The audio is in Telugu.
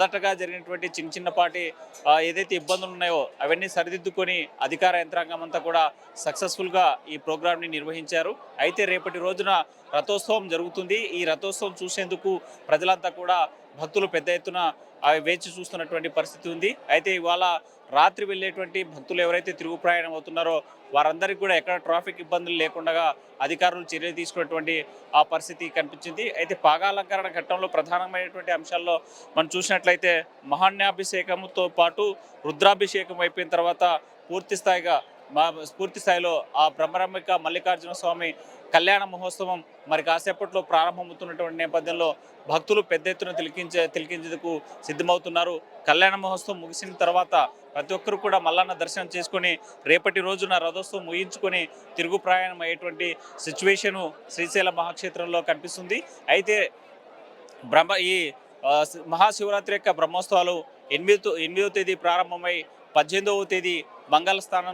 మొదటగా జరిగినటువంటి చిన్నపాటి ఏదైతే ఇబ్బందులు ఉన్నాయో అవన్నీ సరిదిద్దుకొని అధికార యంత్రాంగం అంతా కూడా సక్సెస్ఫుల్గా ఈ ప్రోగ్రామ్ని నిర్వహించారు. అయితే రేపటి రోజున రథోత్సవం జరుగుతుంది. ఈ రథోత్సవం చూసేందుకు ప్రజలంతా కూడా భక్తులు పెద్ద ఎత్తున వేచి చూస్తున్నటువంటి పరిస్థితి ఉంది. అయితే ఇవాళ రాత్రి వెళ్ళేటువంటి భక్తులు ఎవరైతే తిరుగు ప్రయాణం అవుతున్నారో వారందరికీ కూడా ఎక్కడ ట్రాఫిక్ ఇబ్బందులు లేకుండా అధికారులు చర్యలు తీసుకున్నటువంటి ఆ పరిస్థితి కనిపించింది. అయితే పాగాలంకరణ ఘట్టంలో ప్రధానమైనటువంటి అంశాల్లో మనం చూసినట్లయితే మహాన్యాభిషేకంతో పాటు రుద్రాభిషేకం అయిపోయిన తర్వాత పూర్తి స్థాయిలో ఆ బ్రహ్మరంభిక మల్లికార్జున స్వామి కళ్యాణ మహోత్సవం మరి కాసేపట్లో ప్రారంభమవుతున్నటువంటి నేపథ్యంలో భక్తులు పెద్ద ఎత్తున తిలకించేందుకు సిద్ధమవుతున్నారు. కళ్యాణ మహోత్సవం ముగిసిన తర్వాత ప్రతి ఒక్కరు కూడా మల్లన్న దర్శనం చేసుకొని రేపటి రోజున రథోత్సవం ముగించుకొని తిరుగు ప్రయాణం అయ్యేటువంటి సిచ్యువేషను శ్రీశైల మహాక్షేత్రంలో కనిపిస్తుంది. అయితే ఈ మహాశివరాత్రి యొక్క బ్రహ్మోత్సవాలు 8వ తేదీ ప్రారంభమై 18వ తేదీ మంగళ స్థానం